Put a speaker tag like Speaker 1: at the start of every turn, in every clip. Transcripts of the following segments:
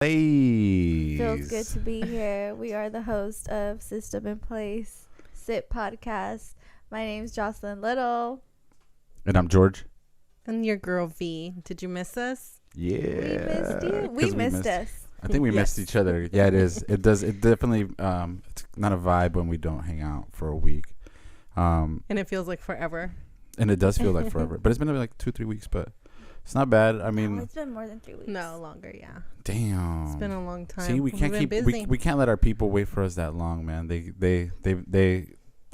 Speaker 1: Feels good
Speaker 2: Please.
Speaker 1: to be here. We are the host of System in Place Sippodcast. My name's Jocelyn Little.
Speaker 2: And I'm George.
Speaker 3: And your girl V. Did you miss us?
Speaker 2: Yeah.
Speaker 1: We missed you. We
Speaker 2: 'Cause
Speaker 1: missed us.
Speaker 2: I think we missed
Speaker 3: Yes.
Speaker 2: each other. Yeah, it is. It does. It definitely. It's not a vibe when we don't hang out for a week.
Speaker 3: And it feels like forever.
Speaker 2: And it does feel like forever. But it's been like 2-3 weeks. But it's not bad. I mean,
Speaker 1: It's been more than 3 weeks.
Speaker 3: No, longer, yeah.
Speaker 2: damn.
Speaker 3: It's been a long time.
Speaker 2: See, we can't
Speaker 3: We've been busy.
Speaker 2: we can't let our people wait for us that long, man. They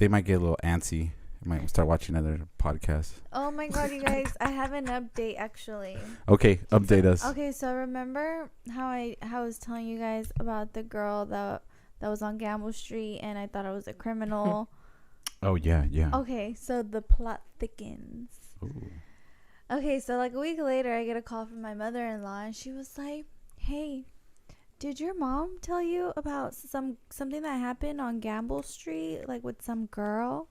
Speaker 2: might get a little antsy. They might start watching other podcasts.
Speaker 1: Oh my god, you guys! I have an update actually.
Speaker 2: Okay, update us.
Speaker 1: Okay, so remember how I was telling you guys about the girl that was on Gamble Street, and I thought I was a criminal.
Speaker 2: Oh yeah.
Speaker 1: Okay, so the plot thickens.
Speaker 2: Ooh.
Speaker 1: Okay, so like a week later, I get a call from my mother-in-law, and she was like, "Hey, did your mom tell you about something that happened on Gamble Street, like with some girl?"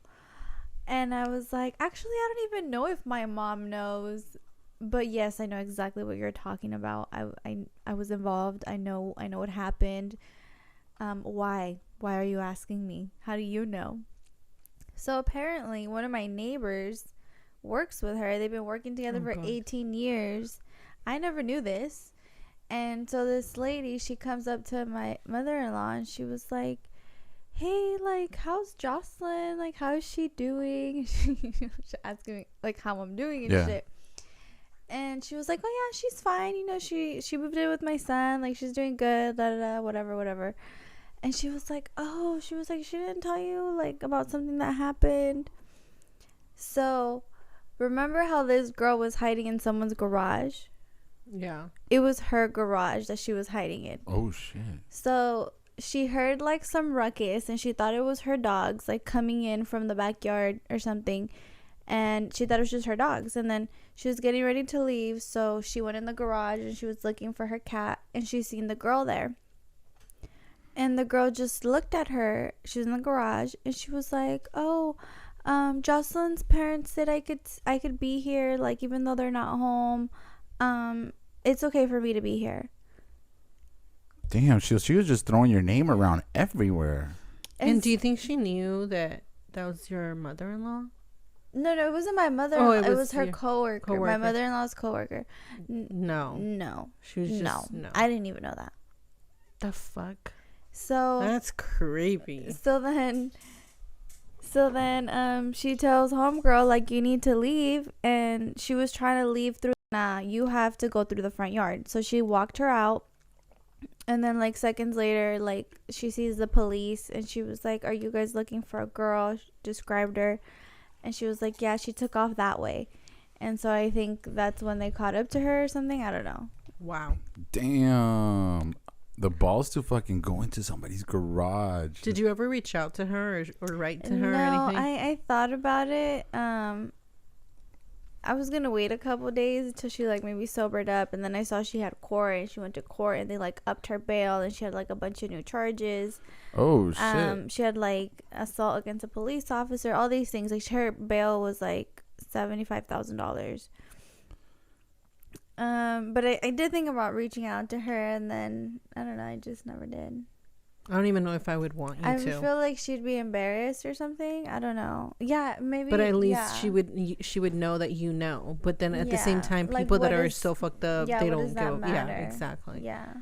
Speaker 1: And I was like, "Actually, I don't even know if my mom knows, but yes, I know exactly what you're talking about. I was involved. I know what happened. Why are you asking me? How do you know?" So apparently, one of my neighbors works with her. They've been working together for 18 years. I never knew this. And so this lady, she comes up to my mother-in-law, and she was like, "Hey, like, how's Jocelyn? Like, how is she doing?" She's asking me like how I'm doing and shit. And she was like, "Oh yeah, she's fine. You know, she moved in with my son. Like, she's doing good. Da da da. Whatever." And she was like, she didn't tell you like about something that happened. So, remember how this girl was hiding in someone's garage?
Speaker 3: Yeah.
Speaker 1: It was her garage that she was hiding in.
Speaker 2: Oh shit.
Speaker 1: So she heard like some ruckus, and she thought it was her dogs like coming in from the backyard or something, and she thought it was just her dogs. And then she was getting ready to leave, so she went in the garage and she was looking for her cat, and she seen the girl there. And the girl just looked at her. She was in the garage, and she was like, "Oh, Jocelyn's parents said I could be here, like, even though they're not home. It's okay for me to be here."
Speaker 2: Damn, she was just throwing your name around everywhere.
Speaker 3: And do you think she knew that was your mother-in-law?
Speaker 1: No, it wasn't my mother.
Speaker 3: Oh,
Speaker 1: it was her coworker. My
Speaker 3: coworker.
Speaker 1: mother-in-law's coworker.
Speaker 3: No. She was just no.
Speaker 1: I didn't even know that.
Speaker 3: The fuck?
Speaker 1: So
Speaker 3: that's creepy.
Speaker 1: So then she tells homegirl like, "You need to leave," and she was trying to leave through. "Nah, you have to go through the front yard." So she walked her out, and then like seconds later, like she sees the police, and she was like, "Are you guys looking for a girl?" She described her, and she was like, "Yeah, she took off that way." And so I think that's when they caught up to her or something. I don't know.
Speaker 3: Wow.
Speaker 2: Damn. The balls to fucking go into somebody's garage.
Speaker 3: Did you ever reach out to her or write to her or
Speaker 1: No,
Speaker 3: anything?
Speaker 1: I thought about it. I was gonna wait a couple days until she like maybe sobered up, and then I saw she had court, and she went to court, and they like upped her bail, and she had like a bunch of new charges.
Speaker 2: Oh shit.
Speaker 1: She had like assault against a police officer, all these things. Like her bail was like $75,000. But I did think about reaching out to her, and then I don't know, I just never did.
Speaker 3: I don't even know if I would want you
Speaker 1: I
Speaker 3: to.
Speaker 1: feel like she'd be embarrassed or something. I don't know. Yeah, maybe.
Speaker 3: But at least she would know that you know. But then at the same time,
Speaker 1: like,
Speaker 3: people that
Speaker 1: what
Speaker 3: are
Speaker 1: is-
Speaker 3: so fucked up,
Speaker 1: yeah,
Speaker 3: they
Speaker 1: what
Speaker 3: don't
Speaker 1: does that
Speaker 3: go.
Speaker 1: matter?
Speaker 3: Yeah, exactly.
Speaker 1: Yeah.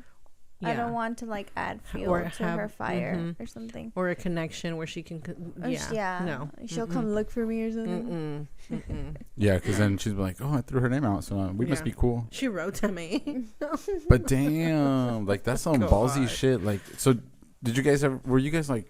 Speaker 3: Yeah.
Speaker 1: I don't want to like add fuel
Speaker 3: Or
Speaker 1: to
Speaker 3: have-
Speaker 1: her fire or something.
Speaker 3: Or a connection where she can.
Speaker 1: Or
Speaker 3: No.
Speaker 1: She'll come look for me or something.
Speaker 2: Yeah, because then she's like, "Oh, I threw her name out, so we must be cool."
Speaker 3: She wrote to me.
Speaker 2: But damn, like that's some ballsy shit. Like, so did you guys ever? Were you guys like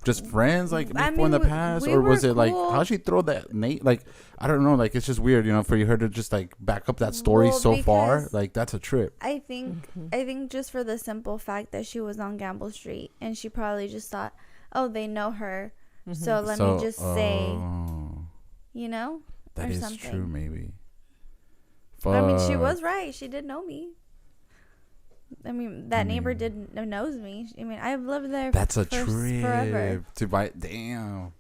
Speaker 2: just friends like before in the past,
Speaker 1: we
Speaker 2: or was
Speaker 1: were
Speaker 2: it like
Speaker 1: cool.
Speaker 2: how'd she throw that Nate? Like, I don't know. Like, it's just weird, for her to just like back up that story
Speaker 1: Well,
Speaker 2: so far.
Speaker 1: because
Speaker 2: Like, that's a trip.
Speaker 1: I think just for the simple fact that she was on Gamble Street, and she probably just thought, "Oh, they know her, so let me just say,"
Speaker 2: That
Speaker 1: or
Speaker 2: is
Speaker 1: something.
Speaker 2: true, maybe.
Speaker 1: I mean, she
Speaker 2: Fuck.
Speaker 1: was right. She did know me. I mean, that neighbor knows me. I mean, I've lived there.
Speaker 2: That's a
Speaker 1: forever.
Speaker 2: trip to buy. Damn.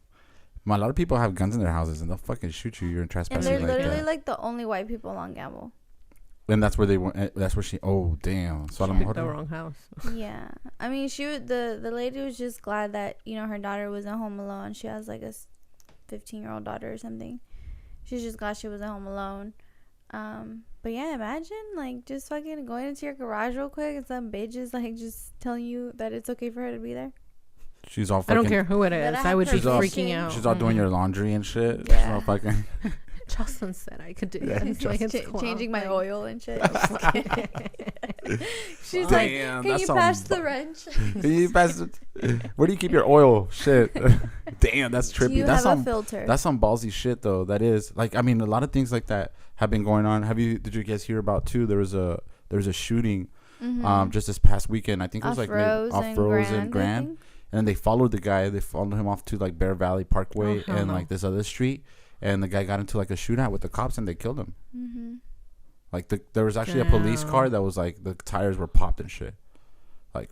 Speaker 2: A lot of people have guns in their houses and they'll fucking shoot you. You're
Speaker 1: And
Speaker 2: trespassing
Speaker 1: they're
Speaker 2: like
Speaker 1: literally
Speaker 2: that.
Speaker 1: like the only white people on Gamble.
Speaker 2: And that's where they went. That's where she. Oh damn! So
Speaker 3: She picked the wrong house.
Speaker 1: Yeah, I mean, the lady was just glad that her daughter wasn't home alone. She has like a 15-year-old daughter or something. She's just glad she wasn't home alone. But yeah, imagine like just fucking going into your garage real quick and some bitch is like just telling you that it's okay for her to be there.
Speaker 2: She's all fucking.
Speaker 3: I don't care who it is. I would be freaking out.
Speaker 2: She's all doing your laundry and shit.
Speaker 1: Yeah.
Speaker 2: She's all fucking.
Speaker 3: Jocelyn said I could do that.
Speaker 1: Changing my oil and shit. She's
Speaker 2: Damn,
Speaker 1: like, can you pass the wrench?
Speaker 2: Can you pass it? Where do you keep your oil? Shit. Damn, that's trippy.
Speaker 1: Do you
Speaker 2: That's
Speaker 1: have
Speaker 2: some
Speaker 1: a filter?
Speaker 2: That's some ballsy shit though. That is like, I mean, a lot of things like that have been going on. Did you guys hear about too? There was a shooting just this past weekend. I think it was like off Rose and Grand. And then they followed the guy. They followed him off to like Bear Valley Parkway and like this other street. And the guy got into like a shootout with the cops and they killed him. Mm-hmm. Like there was actually a police car that was like the tires were popped and shit, like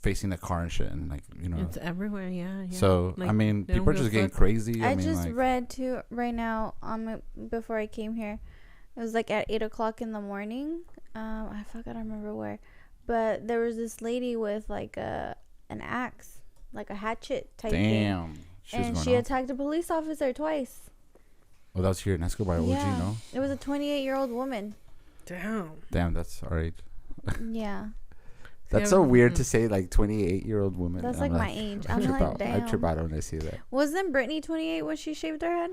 Speaker 2: facing the car and shit, and like
Speaker 3: it's everywhere. Yeah.
Speaker 2: So like, I mean, people are just getting crazy.
Speaker 1: I just read too right now before I came here. It was like at 8:00 in the morning. I don't remember where, but there was this lady with like an axe, like a hatchet type thing. And she attacked a police officer twice.
Speaker 2: Oh, that was here in Escobar, OG, no?
Speaker 1: It was a 28-year-old woman.
Speaker 2: Damn, that's our age.
Speaker 1: Yeah.
Speaker 2: That's so weird to say, like, 28-year-old woman.
Speaker 1: That's like my age. I'm like, damn.
Speaker 2: I trip out when I see that.
Speaker 1: Wasn't Brittany 28 when she shaved her head?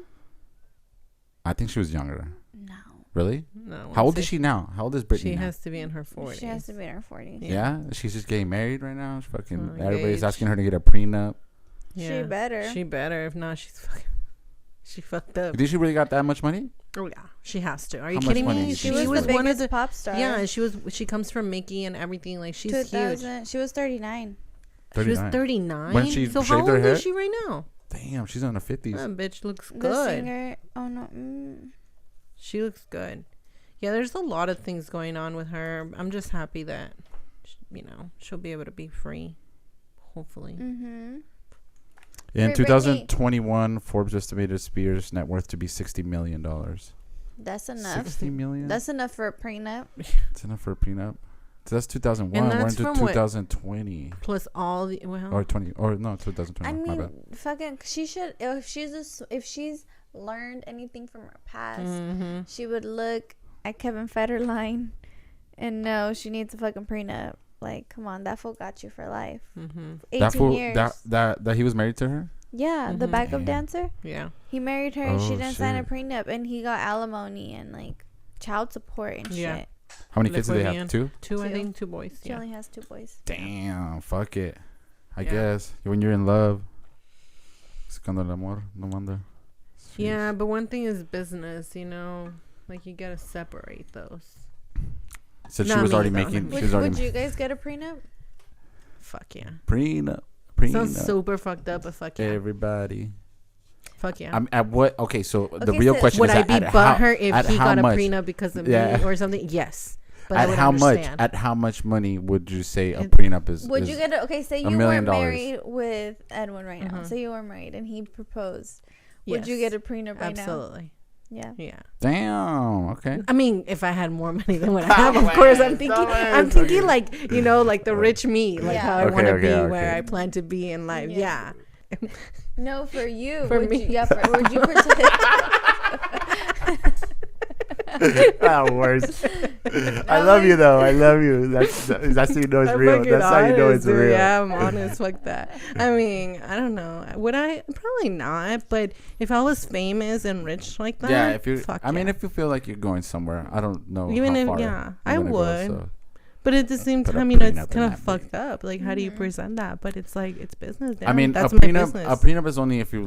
Speaker 2: I think she was younger.
Speaker 1: No.
Speaker 2: Really?
Speaker 3: No.
Speaker 2: How old is she now? How old is Brittany
Speaker 3: She
Speaker 2: now?
Speaker 3: has to be in her 40s.
Speaker 1: She has to be in her 40s.
Speaker 2: Yeah? She's just getting married right now? She's fucking everybody's asking her to get a prenup.
Speaker 1: Yeah. She better.
Speaker 3: If not, she fucked up.
Speaker 2: Did she really got that much money?
Speaker 3: Oh yeah, she has to. Are you kidding me?
Speaker 1: She was the biggest pop star.
Speaker 3: Yeah, she comes from Mickey and everything. Like she's huge.
Speaker 1: She was 39.
Speaker 2: She
Speaker 3: was 39.
Speaker 2: When she
Speaker 3: so
Speaker 2: shaved
Speaker 3: how old
Speaker 2: her hair?
Speaker 3: is she right now?
Speaker 2: Damn, she's in her 50s.
Speaker 3: That bitch looks good.
Speaker 1: The singer. Oh no.
Speaker 3: She looks good. Yeah, there's a lot of things going on with her. I'm just happy that she'll be able to be free. Hopefully.
Speaker 1: Mm-hmm.
Speaker 2: In 2021, Forbes estimated Spears' net worth to be $60 million.
Speaker 1: That's enough.
Speaker 2: $60 million?
Speaker 1: That's enough for a prenup.
Speaker 2: It's enough for a prenup. So that's 2001.
Speaker 3: And that's
Speaker 2: we're into 2020.
Speaker 3: Plus all the
Speaker 2: or 2020.
Speaker 1: I
Speaker 2: my
Speaker 1: mean,
Speaker 2: bad.
Speaker 1: fucking, she should. If she's learned anything from her past, she would look at Kevin Federline and know she needs a fucking prenup. Like, come on, that fool got you for life. 18 years.
Speaker 2: That he was married to her?
Speaker 1: Yeah, the backup dancer.
Speaker 3: Yeah.
Speaker 1: He married her and she didn't sign a prenup, and he got alimony and like child support and shit.
Speaker 2: How many kids do they have? Two,
Speaker 3: I think 2 boys.
Speaker 1: She only has 2 boys.
Speaker 2: Damn, fuck it. I guess when you're in love, es cuando el amor no manda.
Speaker 3: Yeah, but one thing is business, like you gotta separate those.
Speaker 2: So she was already making.
Speaker 1: Would you guys get a prenup?
Speaker 3: Fuck yeah.
Speaker 2: Prenup.
Speaker 3: Sounds super fucked up, but fuck yeah.
Speaker 2: Everybody.
Speaker 3: Fuck yeah.
Speaker 2: I'm at what? Okay, so the real question
Speaker 3: would
Speaker 2: is,
Speaker 3: I be butthurt if he got a prenup because of me or something? Yes. But
Speaker 2: at how much? At how much money would you say a prenup is?
Speaker 1: Would you get it? Okay, say you were married with Edwin right now. Say you were married and he proposed. Would you get a prenup right now?
Speaker 3: Absolutely.
Speaker 1: Yeah.
Speaker 2: Damn. Okay.
Speaker 3: I mean, if I had more money than what I have, of course, I'm thinking like like the rich me, like how I want to be, where I plan to be in life. Yeah.
Speaker 1: No, for you.
Speaker 3: For me.
Speaker 1: Would you pretend?
Speaker 2: Worse. I love you though. I love you. That's how you know it's real. That's how you know it's real.
Speaker 3: Yeah, I'm honest. Fuck that. I mean, I don't know. Would I? Probably not. But if I was famous and rich like that,
Speaker 2: if you, if you feel like you're going somewhere, I don't know.
Speaker 3: Even
Speaker 2: how
Speaker 3: if
Speaker 2: far
Speaker 3: I would.
Speaker 2: Go, so.
Speaker 3: But at the same time, it's kind of fucked up. Like, how do you present that? But it's like it's business. Now.
Speaker 2: I mean,
Speaker 3: that's
Speaker 2: a
Speaker 3: business.
Speaker 2: prenup is only if you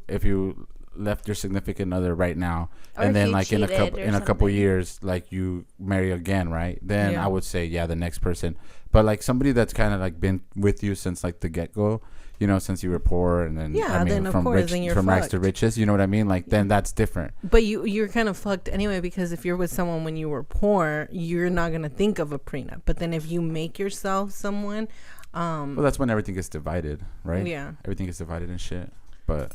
Speaker 2: if you left your significant other right now, and then like in a couple years, like you marry again, right? Then I would say the next person. But like somebody that's kind of like been with you since like the get go, since you were poor, and then
Speaker 3: then of course, then you're
Speaker 2: from rags to riches, you know what I mean? Like then that's different.
Speaker 3: But you're kind of fucked anyway, because if you're with someone when you were poor, you're not gonna think of a prenup. But then if you make yourself someone,
Speaker 2: well, that's when everything gets divided, right?
Speaker 3: Yeah,
Speaker 2: everything gets divided and shit. But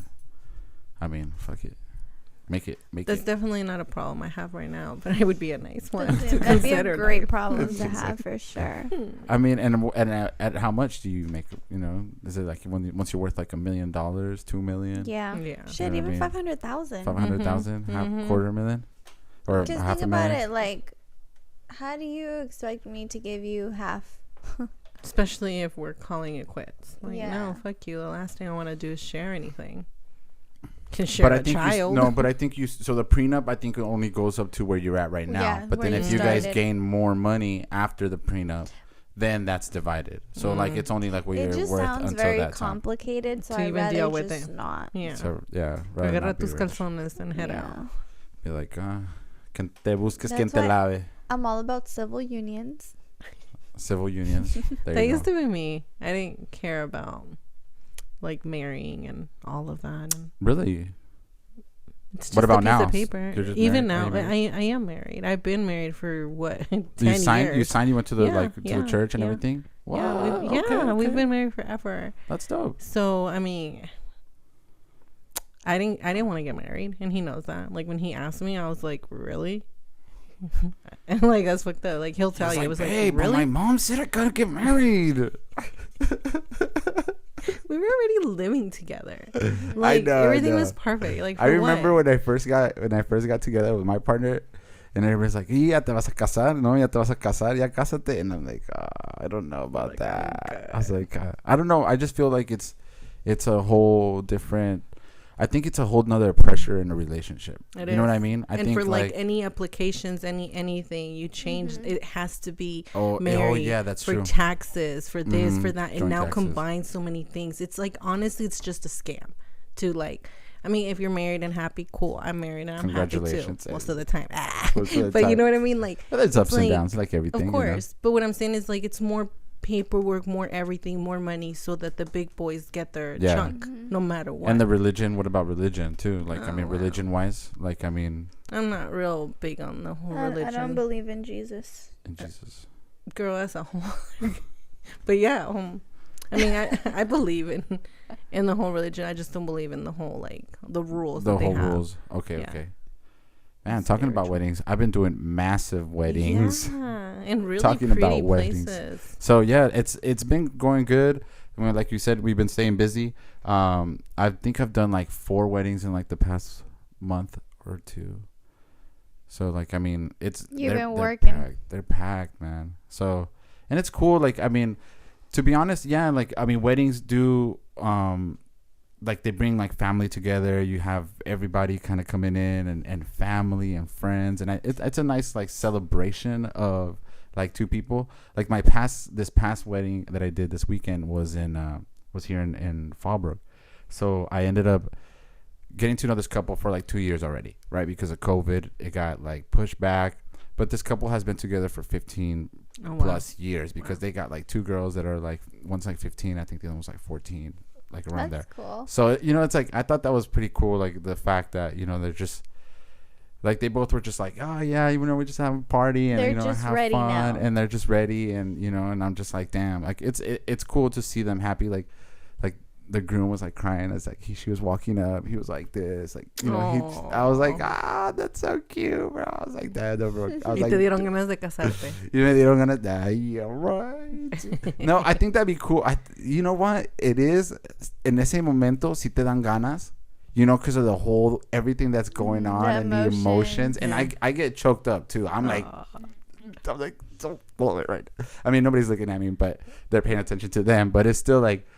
Speaker 2: I mean, fuck it.
Speaker 3: That's definitely not a problem I have right now, but it would be a nice one to
Speaker 1: that'd be a great
Speaker 3: like.
Speaker 1: problem to have for sure.
Speaker 2: I mean, and at how much do you make? You know, is it like once you're worth like $1 million, $2 million?
Speaker 1: Yeah. Shit,
Speaker 2: you know
Speaker 1: even 500,000.
Speaker 2: 500,000, $250,000, or
Speaker 1: just
Speaker 2: half
Speaker 1: think
Speaker 2: a million.
Speaker 1: about it. Like, how do you expect me to give you half?
Speaker 3: Especially if we're calling it quits. Like, no, fuck you. The last thing I want to do is share anything. Can share a child.
Speaker 2: But I think so the prenup, I think, it only goes up to where you're at right now.
Speaker 1: Yeah,
Speaker 2: but then if you guys gain more money after the prenup, then that's divided. So like it's only like what you're worth until that time. It just sounds very
Speaker 1: complicated, so I'd rather deal with just not.
Speaker 3: Yeah.
Speaker 2: So yeah.
Speaker 3: Agarra tus calzones and head out.
Speaker 2: Be like, quien te busques, quien te lave.
Speaker 1: I'm all about civil unions.
Speaker 2: Civil unions.
Speaker 3: That used to be me. I didn't care about like marrying and all of that.
Speaker 2: Really?
Speaker 3: It's just
Speaker 2: what about
Speaker 3: a piece
Speaker 2: now?
Speaker 3: Of paper. Even now, I am married. I've been married for what 10 years.
Speaker 2: You signed. You went to the to the church and everything. Wow.
Speaker 3: We've been married forever.
Speaker 2: That's dope.
Speaker 3: So I mean, I didn't want to get married, and he knows that. Like when he asked me, I was like, really? And like that's fucked up. Like he'll tell you, it was like,
Speaker 2: hey,
Speaker 3: really?
Speaker 2: But my mom said I gotta get married.
Speaker 3: We were already living together. Like everything was perfect. Like
Speaker 2: I remember when I first got together with my partner, and everybody's like, "Ya te vas a casar, no? Ya te vas a casar, ya cásate." And I'm like, I don't know about that. I was like, I don't know. I just feel like it's a whole different. I think it's a whole nother pressure in a relationship. You know what I mean? I think
Speaker 3: for like any applications, anything you change, it has to be married.
Speaker 2: Oh yeah, that's
Speaker 3: for
Speaker 2: true.
Speaker 3: taxes, for this, for that, and
Speaker 2: joint
Speaker 3: now
Speaker 2: taxes.
Speaker 3: combine so many things. It's like honestly, it's just a scam. To like, I mean, if you're married and happy, cool. I'm married and I'm happy too most of the time. But you know what I mean? Like,
Speaker 2: there's ups and downs, like everything.
Speaker 3: Of course,
Speaker 2: you know?
Speaker 3: But what I'm saying is like it's more paperwork, more everything, more money, so that the big boys get their chunk no matter what.
Speaker 2: And the religion, what about religion too? Like religion wise, like I mean,
Speaker 3: I'm not real big on the whole religion.
Speaker 1: I don't believe in Jesus.
Speaker 3: Girl, that's a whole but yeah, I mean I believe in the whole religion. I just don't believe in the whole like the rules. The whole rules.
Speaker 2: Okay. Man, talking about weddings, I've been doing massive weddings.
Speaker 3: Yeah, and really
Speaker 2: talking
Speaker 3: pretty
Speaker 2: about
Speaker 3: places.
Speaker 2: Weddings. So yeah, it's been going good. I mean, like you said, we've been staying busy. I think I've done like 4 weddings in like the past month or 2. So like, I mean,
Speaker 1: you've been working.
Speaker 2: They're packed, man. So, and it's cool. Like, I mean, to be honest, yeah. Like, I mean, weddings do like they bring like family together. You have everybody kind of coming in and family and friends, and it's a nice like celebration of like 2 people. Like this past wedding that I did this weekend was here in Fallbrook. So I ended up getting to know this couple for like 2 years already, right? Because of COVID, it got like pushed back. But this couple has been together for 15 plus years because they got like 2 girls that are like, one's like 15, I think the other one's like 14. Like around
Speaker 1: That's
Speaker 2: there.
Speaker 1: Cool.
Speaker 2: So, you know, it's like, I thought that was pretty cool. Like the fact that, you know, they're just like, they both were just like, oh yeah, you know, we just have a party and,
Speaker 1: they're
Speaker 2: you know,
Speaker 1: just
Speaker 2: have
Speaker 1: ready
Speaker 2: fun
Speaker 1: now.
Speaker 2: And they're just ready. And, you know, and I'm just like, damn, like it's cool to see them happy. Like the groom was like crying as like she was walking up. He was like this, like, you know, I was like, that's so cute, bro. I was like, Dad, bro. I was
Speaker 3: y
Speaker 2: like,
Speaker 3: te dieron ganas de casarte.
Speaker 2: You me dieron ganas de, yeah, right. No, I think that'd be cool. You know what? It is, en ese momento, si te dan ganas, you know, because of the whole, everything that's going on and the emotions. And I get choked up too. I'm like, don't blow it right. I mean, nobody's looking at me, but they're paying attention to them. But it's still like,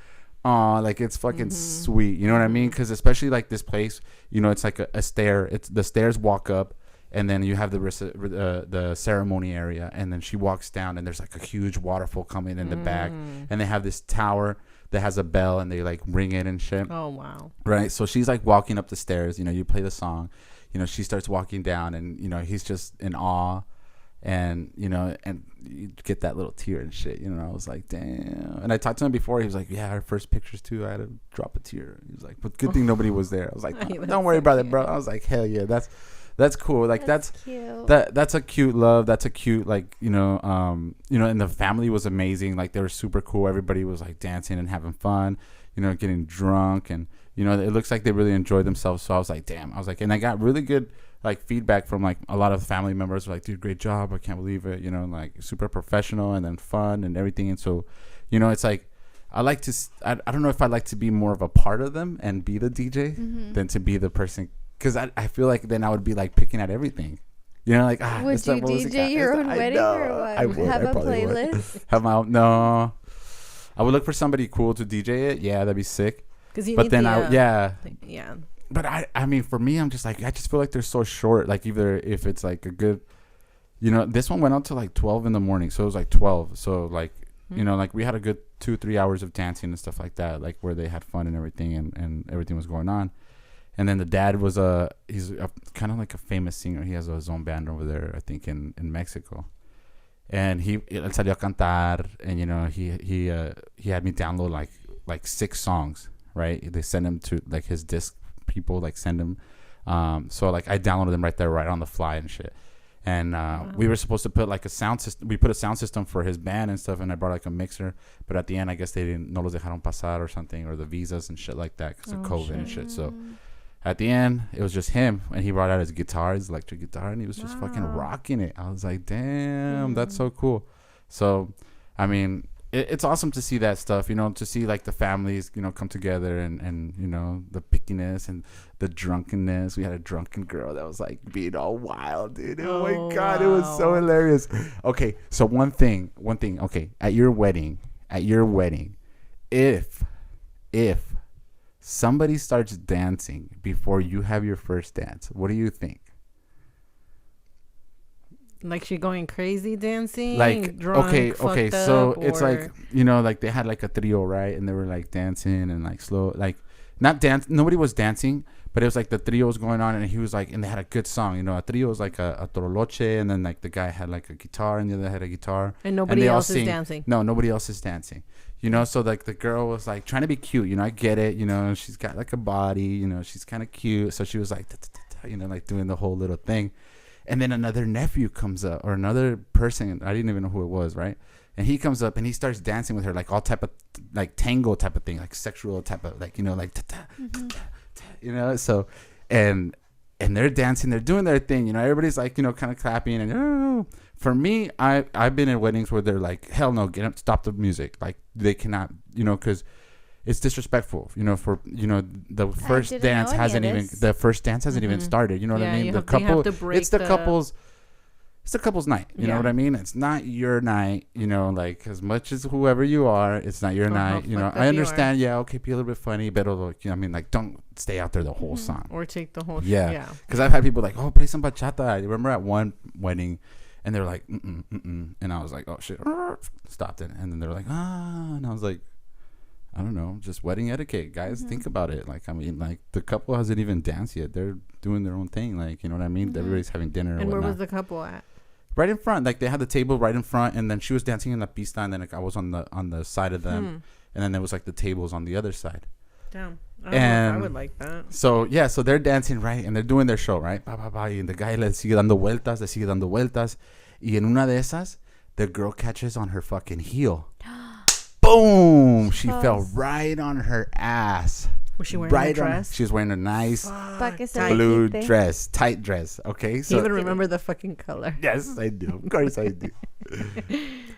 Speaker 2: like it's fucking sweet. You know what I mean? Because especially like this place, you know, it's like a stair. It's the stairs walk up, and then you have the ceremony area, and then she walks down, and there's like a huge waterfall coming in the back, and they have this tower that has a bell, and they like ring it and shit.
Speaker 3: Oh wow!
Speaker 2: Right. So she's like walking up the stairs. You know, you play the song. You know, she starts walking down, and you know he's just in awe. And, you know, and you get that little tear and shit, you know. I was like, damn. And I talked to him before. He was like, yeah, our first pictures too. I had to drop a tear. He was like, but good thing nobody was there. I was like, don't worry about it, bro. I was like, hell yeah, that's cool. Like that's
Speaker 1: cute.
Speaker 2: That's a cute love. That's a cute, like, you know, and the family was amazing. Like they were super cool. Everybody was like dancing and having fun, you know, getting drunk. And, You know, it looks like they really enjoyed themselves. So I was like, damn. I was like, and I got really good like feedback from like a lot of family members. Like, dude, great job. I can't believe it. You know, like super professional and then fun and everything. And so, you know, it's like I like to. I don't know if I like to be more of a part of them and be the DJ than to be the person. Because I feel like then I would be like picking at everything. You know, like
Speaker 1: would you DJ your own wedding or what?
Speaker 2: I would.
Speaker 1: Have
Speaker 2: a
Speaker 1: playlist?
Speaker 2: Have my own. No, I would look for somebody cool to DJ it. Yeah, that'd be sick. But then yeah. But I mean, for me, I'm just like, I just feel like they're so short. Like either if it's like a good, you know, this one went out to like 12 in the morning, so it was like 12. So like, you know, like we had a good 2-3 hours of dancing and stuff like that, like where they had fun and everything, and everything was going on. And then the dad was he's kind of like a famous singer. He has his own band over there, I think, in Mexico. And he salió a cantar, and you know, he had me download like 6 songs. Right, they send him to like his disc people, like send him. So like I downloaded them right there, right on the fly and shit. And we were supposed to put like a sound system. We put a sound system for his band and stuff, and I brought like a mixer. But at the end, I guess they didn't, no los dejaron pasar or something, or the visas and shit like that because of COVID and shit. So at the end, it was just him, and he brought out his guitar, his electric guitar, and he was just fucking rocking it. I was like, damn, that's so cool. So, I mean, it's awesome to see that stuff, you know, to see like the families, you know, come together and you know, the pickiness and the drunkenness. We had a drunken girl that was like being all wild, dude. Oh my God, it was so hilarious. Okay, so one thing, okay, at your wedding, if somebody starts dancing before you have your first dance, what do you think?
Speaker 3: Like she going crazy dancing,
Speaker 2: like
Speaker 3: drunk,
Speaker 2: okay, so it's like, you know, like they had like a trio, right? And they were like dancing and like slow, like not dance. Nobody was dancing, but it was like the trio was going on, and he was like, and they had a good song. You know, a trio was like a toroloche, and then like the guy had like a guitar, and the other had a guitar,
Speaker 3: and nobody else is dancing.
Speaker 2: No, nobody else is dancing. You know, so like the girl was like trying to be cute. You know, I get it. You know, she's got like a body. You know, she's kind of cute, so she was like, you know, like doing the whole little thing. And then another nephew comes up, or another person, I didn't even know who it was, right? And he comes up and he starts dancing with her, like all type of like tango type of thing, like sexual type of, like, you know, like you know. So and they're dancing, they're doing their thing, you know. Everybody's like, you know, kind of clapping. And for me, I've been in weddings where they're like, hell no, get up, stop the music, like they cannot, you know, because it's disrespectful, you know, for, you know, the first dance hasn't even started, you know what I mean? The couple, it's the couple's night, you know what I mean? It's not your night, you know, like as much as whoever you are, it's not your night, you know. I understand, yeah, okay, be a little bit funny, but like, you know, I mean, like don't stay out there the whole song
Speaker 3: or take the whole
Speaker 2: yeah, because I've had people like, oh, play some bachata. I remember at one wedding, and they're like, and I was like, oh shit, stopped it, and then they're like, and I was like, I don't know, just wedding etiquette, guys. Think about it. Like, I mean, like the couple hasn't even danced yet. They're doing their own thing. Like, you know what I mean? Everybody's having dinner.
Speaker 3: And where was the couple at?
Speaker 2: Right in front. Like they had the table right in front, and then she was dancing in la pista, and then like I was on the side of them, and then there was like the tables on the other side.
Speaker 3: Damn. I would like that.
Speaker 2: So yeah, so they're dancing, right, and they're doing their show, right. Y the guy le sigue dando vueltas, y en una de esas, the girl catches on her fucking heel. Boom! She fell right on her ass.
Speaker 3: Was she wearing a dress?
Speaker 2: She was wearing a nice blue dress, tight dress. Okay, so
Speaker 3: you even remember the fucking color?
Speaker 2: Yes, I do. Of course, I do.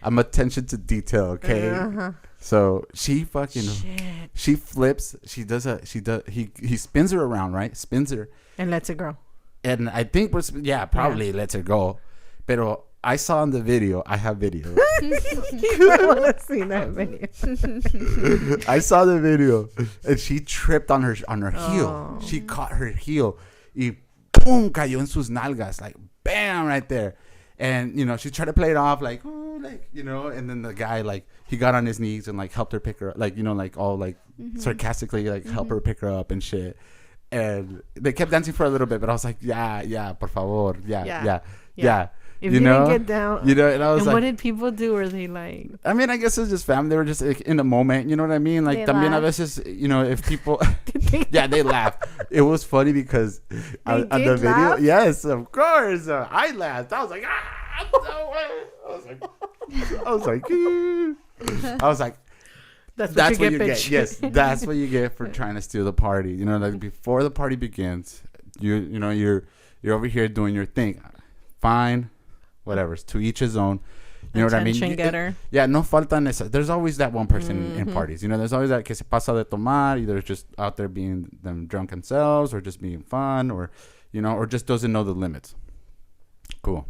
Speaker 2: I'm attention to detail. Okay, so she fucking she flips. He spins her around, right? Spins her
Speaker 3: and lets it go.
Speaker 2: And I think probably lets her go, pero. I saw in the video. I have video.
Speaker 3: I want to see that video.
Speaker 2: I saw the video, and she tripped on her heel. She caught her heel, y boom, cayó en sus nalgas, like bam, right there. And you know, she tried to play it off, like, oh, like, you know. And then the guy, like, he got on his knees and like helped her pick her up, like, you know, like all like sarcastically, like help her pick her up and shit. And they kept dancing for a little bit, but I was like, yeah, por favor, yeah.
Speaker 3: If you didn't get down,
Speaker 2: you know, and I was like,
Speaker 3: what did people do? Were they like?
Speaker 2: I mean, I guess it was just family. They were just like, in the moment, you know what I mean? Like, también a veces, you know, if people, they laughed. It was funny because on the video, laugh? Yes, of course, I laughed. I was like, I was like, That's what you get. Yes, that's what you get for trying to steal the party. You know, like before the party begins, you're over here doing your thing. Fine, whatever. To each his own. You know what I mean?
Speaker 3: Getter.
Speaker 2: Yeah, no faltan esa. There's always that one person in parties. You know, there's always that que se pasa de tomar, either just out there being them drunk themselves or just being fun or, you know, or just doesn't know the limits. Cool.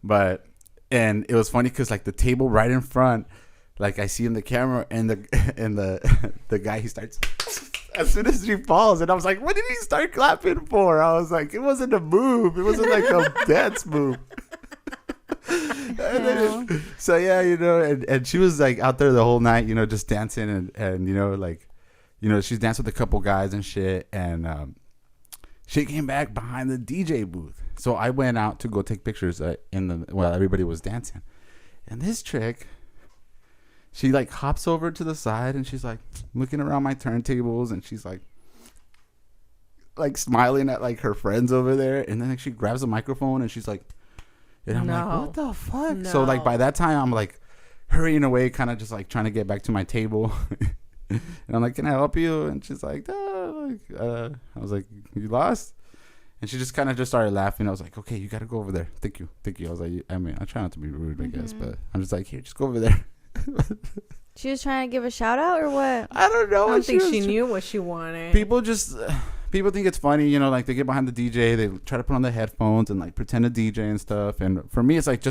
Speaker 2: And it was funny because like the table right in front, like I see in the camera and the guy, he starts as soon as she falls. And I was like, what did he start clapping for? I was like, it wasn't a move. It wasn't like a dance move. So yeah, you know, and she was like out there the whole night, you know, just dancing and you know, like, you know, she's danced with a couple guys and shit, and she came back behind the DJ booth. So I went out to go take pictures while everybody was dancing, and this chick, she like hops over to the side and she's like looking around my turntables and she's like smiling at like her friends over there, and then like, she grabs a microphone and she's like. And I'm like, what the fuck? No. So, like, by that time, I'm, like, hurrying away, kind of just, like, trying to get back to my table. And I'm like, can I help you? And she's like, I was like, you lost? And she just kind of just started laughing. I was like, okay, you got to go over there. Thank you. I was like, I mean, I try not to be rude, I guess. But I'm just like, here, just go over there.
Speaker 1: She was trying to give a shout out or what?
Speaker 2: I don't know.
Speaker 3: I don't think she knew what she wanted.
Speaker 2: People think it's funny, you know, like they get behind the DJ, they try to put on the headphones and like pretend to DJ and stuff. And for me, it's like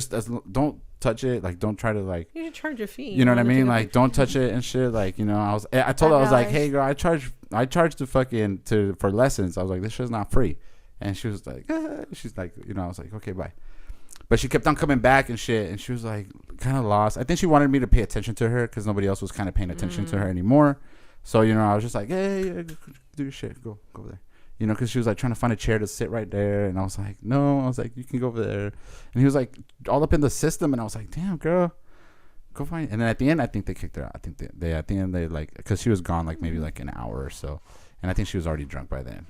Speaker 2: don't touch it, like don't try to like.
Speaker 3: You should charge your fee.
Speaker 2: You know what I mean? Like don't touch it and shit. Like, you know, I told her, I was like, hey girl, I charge to fucking for lessons. I was like, this shit's not free. And she was like, she's like, you know, I was like, okay, bye. But she kept on coming back and shit, and she was like kind of lost. I think she wanted me to pay attention to her because nobody else was kind of paying attention to her anymore. So, you know, I was just like, hey, do your shit. Go over there. You know, because she was like trying to find a chair to sit right there. And I was like, no. I was like, you can go over there. And he was like all up in the system. And I was like, damn, girl, go find it. And then at the end, I think they kicked her out. I think they at the end, they like, because she was gone like maybe like an hour or so. And I think she was already drunk by then.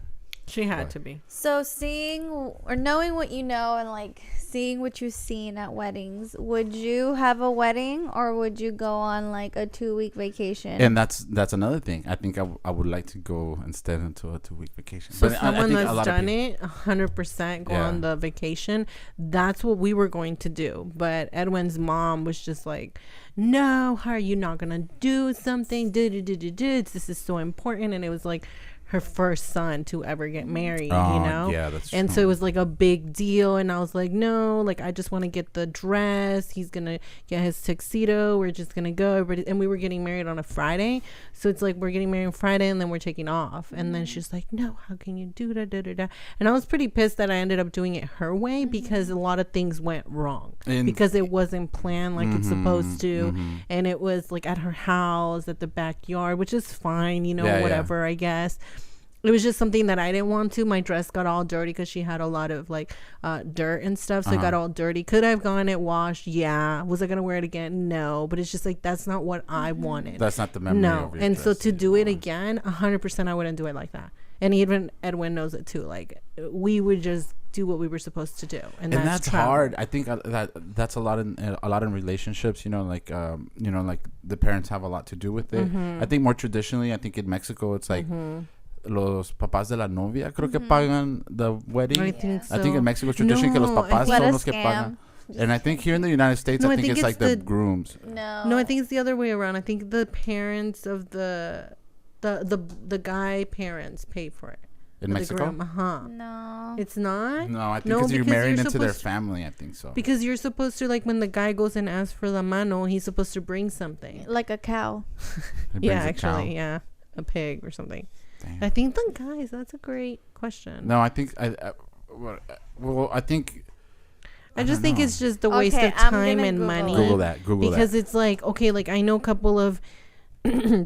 Speaker 3: She had to be.
Speaker 1: So seeing or knowing what you know and like seeing what you've seen at weddings, would you have a wedding or would you go on like a 2-week vacation?
Speaker 2: And that's another thing. I think I would like to go instead into a 2-week vacation.
Speaker 3: So someone that's done it 100% go on the vacation. That's what we were going to do. But Edwin's mom was just like, no, how are you not going to do something? This is so important. And it was like her first son to ever get married, you know?
Speaker 2: Yeah, that's
Speaker 3: and
Speaker 2: true.
Speaker 3: So it was like a big deal. And I was like, no, like, I just want to get the dress. He's going to get his tuxedo. We're just going to go. Everybody, and we were getting married on a Friday. So it's like, we're getting married on Friday and then we're taking off. And then she's like, no, how can you do that? And I was pretty pissed that I ended up doing it her way because a lot of things went wrong because it wasn't planned like it's supposed to. And it was like at her house, at the backyard, which is fine, you know, whatever, I guess. It was just something that I didn't want to. My dress got all dirty because she had a lot of like dirt and stuff. So it got all dirty. Could I have gotten it washed? Yeah. Was I going to wear it again? No. But it's just like, that's not what I wanted.
Speaker 2: That's not the memory.
Speaker 3: No. And so to do it again, 100% I wouldn't do it like that. And even Edwin knows it too. Like we would just do what we were supposed to do. And that's
Speaker 2: hard. I think that's a lot in relationships, you know, like, you know, like the parents have a lot to do with it. I think more traditionally, I think in Mexico, it's like, los papás de la novia creo que pagan the wedding.
Speaker 3: I think so.
Speaker 2: I think in Mexico it's tradition que los papás son los que pagan. And I think here in the United States, I think it's like the grooms.
Speaker 3: No, I think it's the other way around. I think the parents of the guy parents pay for it.
Speaker 2: In Mexico?
Speaker 1: No.
Speaker 3: It's not?
Speaker 2: No, I think you're married into their family. I think so.
Speaker 3: Because you're supposed to, like, when the guy goes and asks for la mano, he's supposed to bring something.
Speaker 1: Like a cow.
Speaker 3: Yeah. A pig or something. Damn. I think the guys, that's a great question.
Speaker 2: No, I think I
Speaker 3: just think it's just the waste of time and money.
Speaker 2: Google that.
Speaker 3: Because it's like, okay, like I know a couple of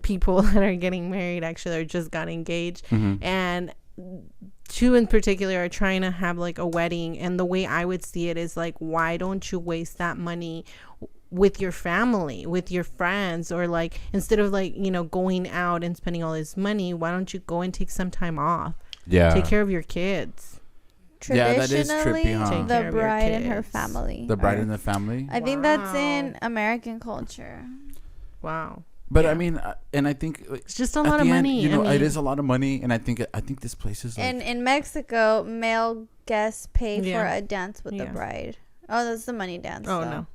Speaker 3: people that are getting married actually or just got engaged, and two in particular are trying to have like a wedding, and the way I would see it is like, why don't you waste that money with your family, with your friends, or like instead of like, you know, going out and spending all this money, why don't you go and take some time off? Take care of your kids.
Speaker 1: Traditionally,
Speaker 2: that is trippy, huh?
Speaker 1: The bride and her family.
Speaker 2: The bride and the family.
Speaker 1: I think that's in American culture.
Speaker 3: Wow.
Speaker 2: But I mean, and I think
Speaker 3: it's just a lot of money.
Speaker 2: You know, it is a lot of money, and I think this place is.
Speaker 1: And in Mexico, male guests pay for a dance with the bride. Oh, that's the money dance.
Speaker 3: Oh no.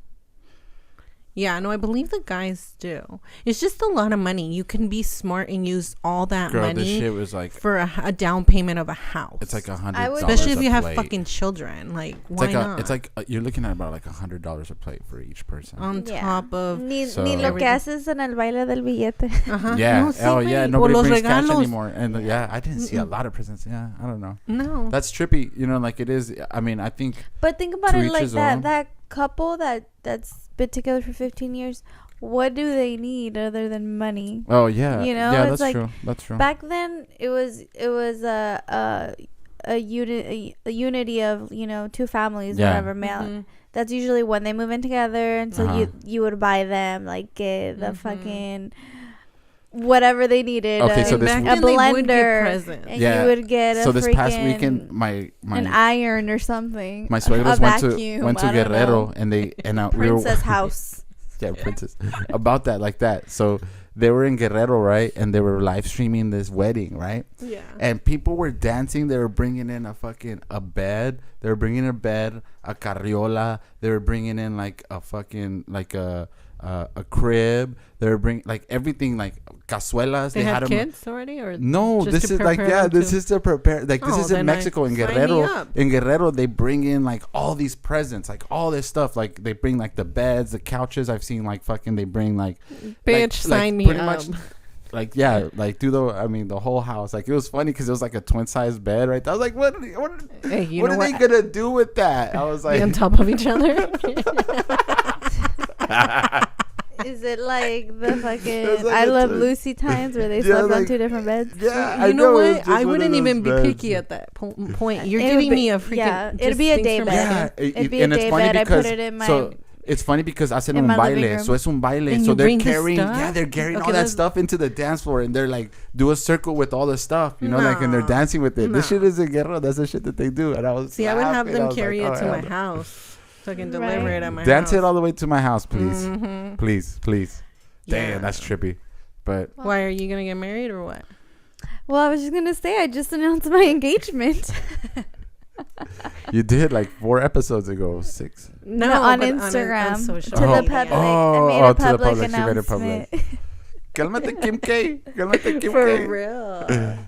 Speaker 3: Yeah, no, I believe the guys do. It's just a lot of money. You can be smart and use all that money.
Speaker 2: This shit was like
Speaker 3: for a down payment of a house.
Speaker 2: It's like $100,
Speaker 3: especially if you have fucking children. Like, why not?
Speaker 2: It's like you're looking at about like $100 a plate for each person.
Speaker 3: On top of
Speaker 1: ni lo que haces en el baile del billete.
Speaker 2: Yeah. Nobody brings cash anymore. And I didn't see a lot of presents. Yeah, I don't know.
Speaker 3: No,
Speaker 2: that's trippy. You know, like it is. I mean, I think.
Speaker 1: But think about it like that couple that's been together for 15 years, what do they need other than money?
Speaker 2: Oh yeah,
Speaker 1: you know,
Speaker 2: yeah,
Speaker 1: it's like,
Speaker 2: true. That's true.
Speaker 1: Back then, it was a unity of, you know, two families, whatever, male. That's usually when they move in together, and so you would buy them like the fucking whatever they needed.
Speaker 2: Okay, so
Speaker 1: a blender, and you would get a
Speaker 2: this past weekend, my
Speaker 1: an iron or something.
Speaker 2: My suegros went to Guerrero, and
Speaker 1: Princess house.
Speaker 2: Yeah, princess. About that, like that. So they were in Guerrero, right? And they were live streaming this wedding, right?
Speaker 3: Yeah.
Speaker 2: And people were dancing. They were bringing in a bed. They were bringing a bed, a carriola. They were bringing in like a fucking a crib. They were bringing like everything, like cazuelas.
Speaker 3: They had kids already, or
Speaker 2: no? This is like this is to prepare. Like this is in Mexico, in Guerrero. In Guerrero, they bring in like all these presents, like all this stuff. Like they bring like the beds, the couches. I've seen like fucking. They bring like
Speaker 3: bitch, sign me up.
Speaker 2: Much, like like the whole house. Like it was funny because it was like a twin size bed, right? I was like, what are they gonna do with that? I was like,
Speaker 3: be on top of each other.
Speaker 1: Is it like the fucking I Love Lucy times where they slept on two different beds?
Speaker 2: Yeah,
Speaker 3: you know what? I wouldn't even be picky at that point. You're giving me a freaking...
Speaker 1: Yeah, it'd be a day bed. It'd be a day bed. I put it in my...
Speaker 2: So it's funny because hacen un baile. So es un baile. And so they're carrying all that stuff into the dance floor, and they're like, do a circle with all the stuff, you know, like, and they're dancing with it. This shit is a guerrero. That's the shit that they do. And I was
Speaker 3: I would have them carry it to my house. So I can deliver it at my house.
Speaker 2: Dance it all the way to my house, please. Please. Damn, that's trippy. But
Speaker 3: why, are you going to get married or what?
Speaker 1: Well, I was just going to say, I just announced my engagement.
Speaker 2: You did like 4 episodes ago, 6.
Speaker 1: No, on Instagram. On social to the public. I made a public announcement.
Speaker 2: Cálmate, Kim K.
Speaker 3: For real.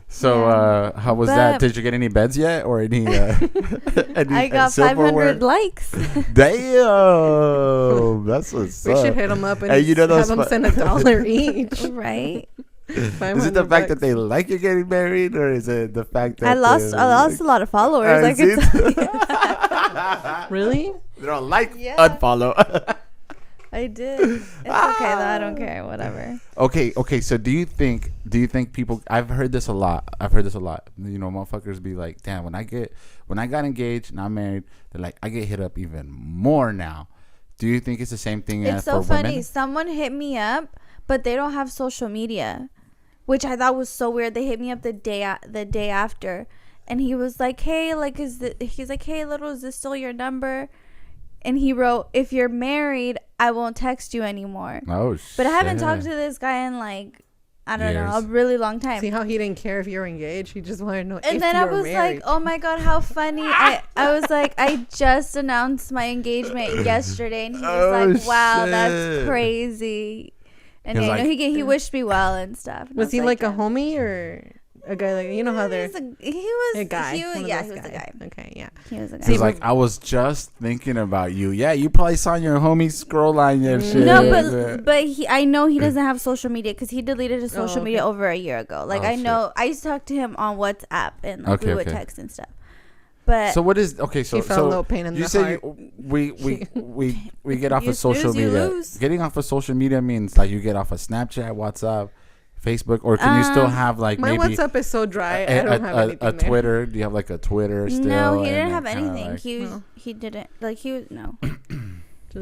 Speaker 2: So, how was that? Did you get any beds yet, or any?
Speaker 1: I got 500 likes.
Speaker 2: Damn, that's what's up.
Speaker 3: We should hit them up and have them send $1 each.
Speaker 1: Right.
Speaker 2: Is it the fact that they like you getting married, or is it the fact that
Speaker 1: I lost a lot of followers? I could tell you.
Speaker 3: Really?
Speaker 2: They don't like unfollow.
Speaker 1: I did. It's okay though. I don't care. Whatever.
Speaker 2: Okay. So do you think people? I've heard this a lot. You know, motherfuckers be like, "Damn, when I got engaged and I'm married, they're like, I get hit up even more now." Do you think it's the same thing?
Speaker 1: It's so
Speaker 2: for
Speaker 1: funny.
Speaker 2: Women?
Speaker 1: Someone hit me up, but they don't have social media, which I thought was so weird. They hit me up the day after, and he was like, "Hey, like, he's like, hey, little, is this still your number?" And he wrote, "If you're married, I won't text you anymore."
Speaker 2: Oh, shit.
Speaker 1: But I haven't talked to this guy in like, I don't know, a really long time.
Speaker 3: See how he didn't care if you're engaged? He just wanted to know if you were married.
Speaker 1: And then I was like, oh my God, how funny. I was like, I just announced my engagement yesterday. And he was like, wow, that's crazy. And I know he wished me well and stuff. And
Speaker 3: was he like a homie or... a guy, like, you know how they're...
Speaker 1: He was a guy. He was a guy.
Speaker 3: Okay, yeah.
Speaker 1: He was a guy.
Speaker 2: He's like, I was just thinking about you. Yeah, you probably saw your homie scroll line and shit.
Speaker 1: No, but I know he doesn't have social media because he deleted his social media over a year ago. Like, I know... I used to talk to him on WhatsApp and like, we would text and stuff. But
Speaker 2: so what is... Okay, so...
Speaker 3: He felt a little pain in the heart.
Speaker 2: We get off of social media. Getting off of social media means like you get off of Snapchat, WhatsApp, Facebook, or can you still have like
Speaker 3: my
Speaker 2: maybe
Speaker 3: WhatsApp is so dry. I don't have anything
Speaker 2: a Twitter. Do you have like a Twitter still?
Speaker 1: No, he didn't have anything. He didn't like he was no.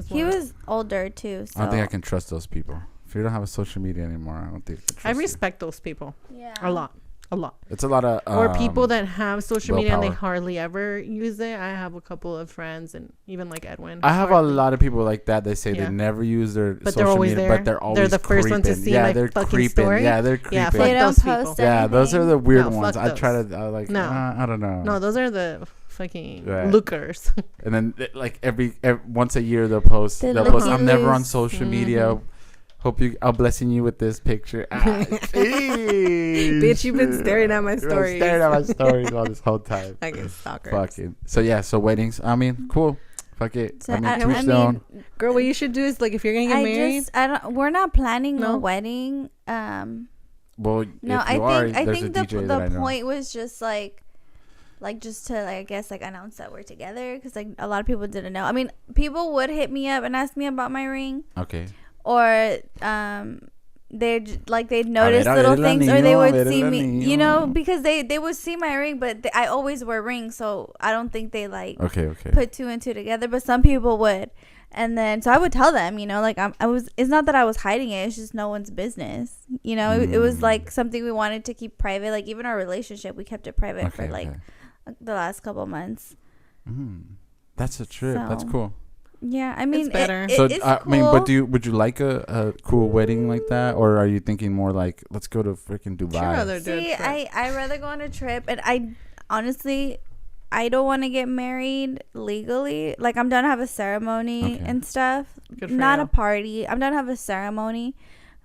Speaker 1: He was older too. So.
Speaker 2: I don't think I can trust those people. If you don't have a social media anymore, I don't think I can trust
Speaker 3: I respect those people.
Speaker 1: Yeah,
Speaker 3: a lot. A lot.
Speaker 2: It's a lot of
Speaker 3: or people that have social media and they
Speaker 2: willpower.
Speaker 3: hardly ever use it. I have a couple of friends and even like Edwin.
Speaker 2: I have a lot of people like that. They say they never use their
Speaker 3: but
Speaker 2: social
Speaker 3: they're always
Speaker 2: media,
Speaker 3: there.
Speaker 2: but they're always
Speaker 3: they're the first
Speaker 2: creeping.
Speaker 3: one to see
Speaker 2: they're
Speaker 3: fucking
Speaker 2: creeping.
Speaker 3: story.
Speaker 2: Yeah, they're creeping.
Speaker 3: Yeah,
Speaker 1: they don't
Speaker 3: those
Speaker 1: post
Speaker 3: people.
Speaker 2: Yeah, those are the weird
Speaker 3: No,
Speaker 2: ones.
Speaker 3: fuck
Speaker 2: I try to like.
Speaker 3: No.
Speaker 2: I don't know.
Speaker 3: No, those are the fucking
Speaker 2: Right.
Speaker 3: lookers.
Speaker 2: And then like every once a year they'll post.
Speaker 1: The
Speaker 2: They'll post.
Speaker 1: looky
Speaker 2: I'm never on
Speaker 1: loos.
Speaker 2: social media. Hope I'm blessing you with this picture.
Speaker 3: Bitch, you've been staring at my stories.
Speaker 2: Staring at my stories all this whole time.
Speaker 3: I get stalkers.
Speaker 2: Fucking. So yeah. So weddings. I mean, cool. Fuck it.
Speaker 1: So,
Speaker 2: I mean, to each their own.
Speaker 3: Girl, what you should do is like if you're gonna get married.
Speaker 1: We're not planning
Speaker 3: No?
Speaker 1: a wedding.
Speaker 2: Well,
Speaker 1: No,
Speaker 2: if you
Speaker 1: I
Speaker 2: are,
Speaker 1: think
Speaker 2: there's a DJ that I
Speaker 1: the
Speaker 2: know.
Speaker 1: point was just like just to I guess like announce that we're together because like a lot of people didn't know. I mean, people would hit me up and ask me about my ring,
Speaker 2: Okay.
Speaker 1: or they'd notice little things, or they would see me, you know, because they would see my ring, but I always wear rings, so I don't think they like
Speaker 2: Okay.
Speaker 1: put two and two together, but some people would. And then so I would tell them, you know, like it's not that I was hiding it, it's just no one's business, you know. It was like something we wanted to keep private, like even our relationship we kept it private for like the last couple months.
Speaker 2: That's a trip. That's
Speaker 1: So,
Speaker 2: cool.
Speaker 1: yeah, I mean,
Speaker 3: It's better.
Speaker 2: So
Speaker 1: it's
Speaker 2: I mean,
Speaker 1: cool.
Speaker 2: but would you like a cool wedding like that, or are you thinking more like let's go to freaking Dubai?
Speaker 1: See, I rather go on a trip, and I honestly I don't want to get married legally. Like I'm down to have a ceremony and stuff, not a party. I'm down to have a ceremony,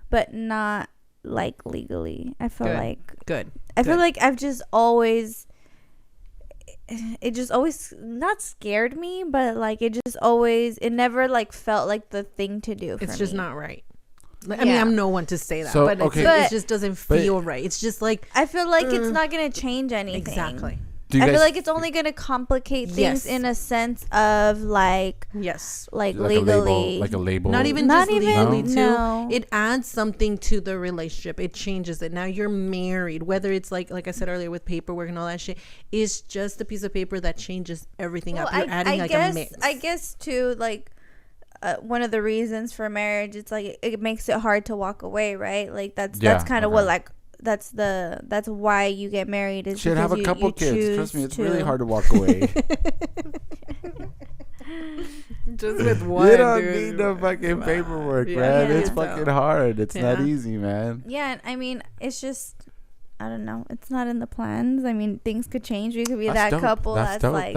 Speaker 1: but not like legally. I feel I feel like I've just always. It just always not scared me, but like it never like felt like the thing to do.
Speaker 3: It's
Speaker 1: for
Speaker 3: just
Speaker 1: me.
Speaker 3: not right. I mean, I'm no one to say that,
Speaker 2: So,
Speaker 3: but it just doesn't feel right. It's just like
Speaker 1: I feel like it's not gonna change anything.
Speaker 3: Exactly.
Speaker 1: I feel like it's only gonna complicate things in a sense of like like legally,
Speaker 2: like a label.
Speaker 3: Not even
Speaker 1: Not
Speaker 3: just
Speaker 1: even-
Speaker 3: legally too.
Speaker 1: no.
Speaker 3: It adds something to the relationship. It changes it. Now you're married. Whether it's like I said earlier with paperwork and all that shit, it's just a piece of paper that changes everything up. You're adding like a mix.
Speaker 1: I guess too, like one of the reasons for marriage, it's like it makes it hard to walk away, right? Like that's kind of what like. That's why you get married. Is
Speaker 2: should have a couple kids. Trust me, it's really hard to walk away.
Speaker 3: Just with one.
Speaker 2: You don't need no fucking paperwork, man. It's fucking hard. It's not easy, man.
Speaker 1: Yeah, and I mean, it's just I don't know. It's not in the plans. I mean, things could change. We could be that couple that's like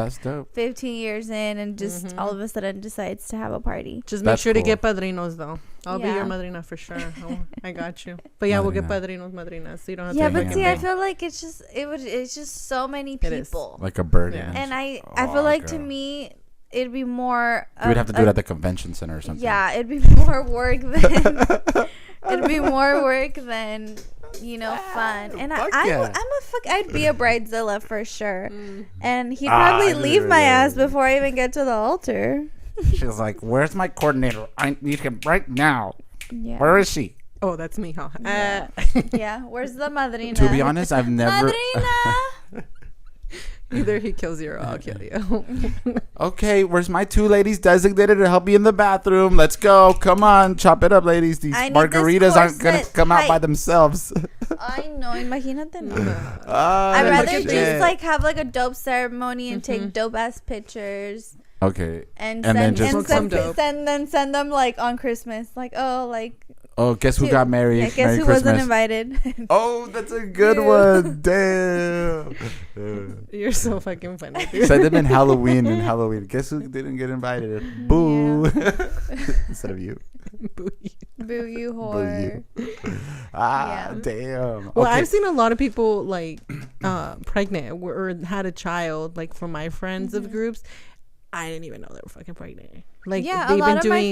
Speaker 1: 15 years in and just all of a sudden decides to have a party.
Speaker 3: Just make sure to get padrinos, though. I'll be your madrina for sure. I got you. But yeah, we'll get padrinos, madrinas. So you don't have to.
Speaker 1: Yeah, but see, I feel like it's just so many people.
Speaker 2: Like a burden.
Speaker 1: And I feel like to me, it'd be more.
Speaker 2: You would have to do it at the convention center or something.
Speaker 1: Yeah, it'd be more work than. It'd be more work than. You know, fun. And I'd be a bridezilla for sure. And he'd probably leave my ass before I even get to the altar.
Speaker 2: She was like, "Where's my coordinator? I need him right now.
Speaker 1: Yeah.
Speaker 2: Where is she?"
Speaker 3: Oh, that's me, huh?
Speaker 1: Yeah. Where's the madrina?
Speaker 2: To be honest, I've never.
Speaker 1: Madrina.
Speaker 3: Either he kills you or I'll kill you.
Speaker 2: Okay, where's my two ladies designated to help me in the bathroom? Let's go. Come on, chop it up, ladies. These margaritas aren't going to come out by themselves.
Speaker 1: I know. Imagínate. No.
Speaker 2: I'd
Speaker 1: rather just like have like a dope ceremony and take dope ass pictures.
Speaker 2: Okay.
Speaker 1: And
Speaker 2: then
Speaker 1: send them like on Christmas. Like,
Speaker 2: guess who got married?
Speaker 1: I guess who wasn't invited.
Speaker 2: Oh, that's a good one. Damn.
Speaker 3: You're so fucking funny, dude.
Speaker 2: Send them in Halloween. Guess who didn't get invited? Boo. Instead of you.
Speaker 3: Boo you.
Speaker 1: Boo you, whore.
Speaker 2: Boo you. Damn.
Speaker 3: Well, I've seen a lot of people like pregnant or had a child like from my friends of groups. I didn't even know they were fucking pregnant. Like, they've been doing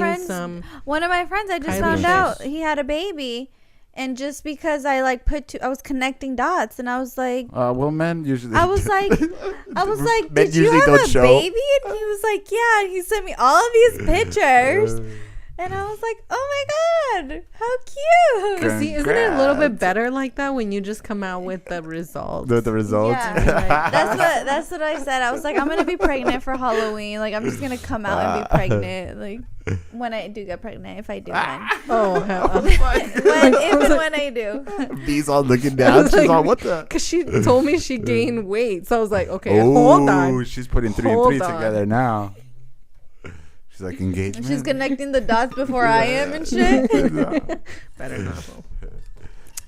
Speaker 1: one of my friends, I just found out he had a baby, and just because I like I was connecting dots, and I was like,
Speaker 2: well, men usually.
Speaker 1: I was like, did you have a baby? And he was like, yeah. And he sent me all of these pictures, and I was like, oh my God, how cute!
Speaker 3: See, isn't it a little bit better like that when you just come out with the results?
Speaker 2: The results.
Speaker 1: Yeah, that's what I said. I was like, I'm gonna be pregnant for Halloween. Like, I'm just gonna come out and be pregnant. Like, when I do get pregnant, if I do.
Speaker 3: Oh hell!
Speaker 1: When I do.
Speaker 2: B's all looking down. She's
Speaker 3: like,
Speaker 2: all, what the?
Speaker 3: Because she told me she gained weight, so I was like, okay, hold on.
Speaker 2: She's putting three and three together now. She's like, engagement.
Speaker 1: She's connecting the dots before I am and shit.
Speaker 3: Better not.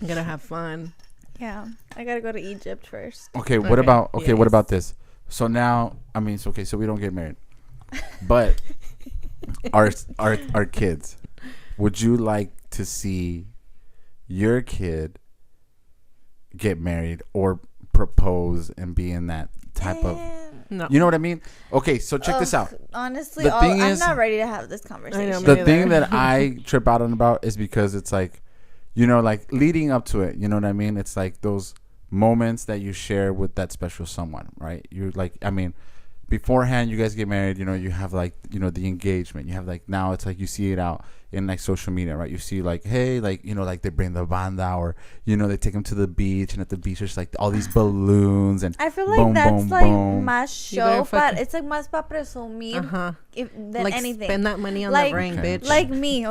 Speaker 3: I'm gonna have fun.
Speaker 1: Yeah, I gotta go to Egypt first.
Speaker 2: Okay, what about this? So now, I mean, so we don't get married, but our kids. Would you like to see your kid get married or propose and be in that type of? No. You know what I mean? Okay, so check this out.
Speaker 1: Honestly, I'm not ready to have this conversation.
Speaker 2: The thing that I trip out on about is because it's like, you know, like leading up to it, you know what I mean? It's like those moments that you share with that special someone, right? You're like, I mean, beforehand, you guys get married, you know, you have like, you know, the engagement. You have like, now it's like you see it out in like social media, right? You see like, hey, like, you know, like they bring the banda, or, you know, they take them to the beach, and at the beach there's like all these balloons, and
Speaker 1: I feel like boom, that's boom, like boom. Más show, but it's like más pa presumir than
Speaker 3: like
Speaker 1: anything.
Speaker 3: Spend that money on
Speaker 1: like,
Speaker 3: the ring, bitch.
Speaker 1: Like me.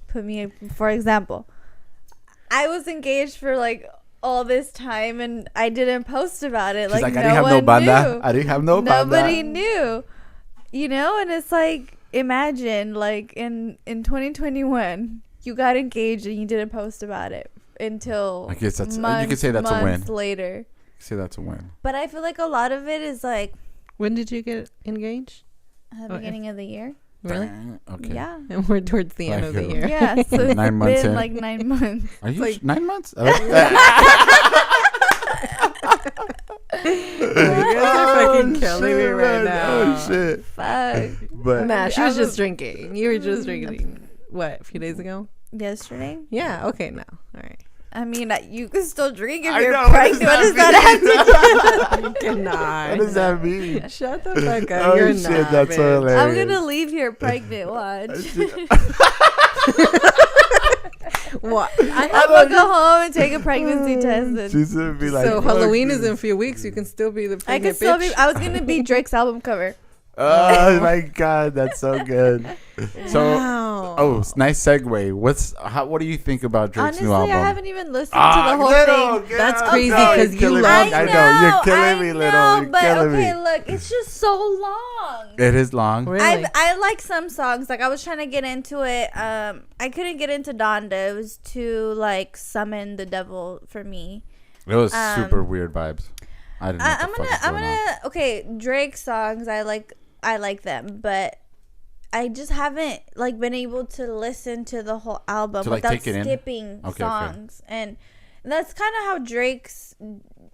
Speaker 1: Put me, for example. I was engaged for like all this time, and I didn't post about it. She's like I didn't have no banda. I didn't have no banda. Nobody knew, you know. And it's like, imagine like in 2021 you got engaged and you didn't post about it until
Speaker 2: I guess that's months, you could say that's a win
Speaker 1: later.
Speaker 2: Say that's a win.
Speaker 1: But I feel like a lot of it is like,
Speaker 3: when did you get engaged?
Speaker 1: At the beginning of the year.
Speaker 3: Really?
Speaker 2: Okay.
Speaker 1: Yeah.
Speaker 3: And we're towards the end of the year.
Speaker 1: Yeah. So it's
Speaker 2: 9 months
Speaker 1: been
Speaker 2: in.
Speaker 1: like 9 months.
Speaker 2: Are you
Speaker 1: like
Speaker 2: 9 months?
Speaker 3: You guys are fucking killing me right now.
Speaker 2: Oh shit.
Speaker 1: Fuck.
Speaker 2: But
Speaker 3: nah, she was just drinking. You were just drinking. What? A few days ago?
Speaker 1: Yesterday?
Speaker 3: Yeah. Okay. Now. All right.
Speaker 1: I mean, you can still drink if you're pregnant. What does that have to do?
Speaker 3: You cannot.
Speaker 2: What does that mean?
Speaker 3: Shut the fuck up. You're
Speaker 2: shit,
Speaker 3: not.
Speaker 2: That's so hilarious.
Speaker 1: I'm gonna leave here pregnant. Watch.
Speaker 3: What?
Speaker 1: I'm gonna go home and take a pregnancy test.
Speaker 2: She's gonna be like,
Speaker 3: so Halloween is in a few weeks. You can still be the pregnant
Speaker 1: I can still
Speaker 3: bitch.
Speaker 1: I was gonna be Drake's album cover.
Speaker 2: Oh my god, that's so good. So,
Speaker 3: wow.
Speaker 2: Nice segue. What do you think about Drake's new album?
Speaker 1: I haven't even listened to the whole thing.
Speaker 3: That's crazy because you love.
Speaker 2: I know you're killing me, little.
Speaker 1: But okay, look, it's just so long.
Speaker 2: It is long.
Speaker 3: Really?
Speaker 1: I like some songs. Like I was trying to get into it. I couldn't get into Donda. It was too like summon the devil for me.
Speaker 2: It was super weird vibes. I didn't know.
Speaker 1: I'm gonna okay, Drake songs. I like them, but I just haven't like been able to listen to the whole album without skipping songs. Okay. And that's kind of how Drake's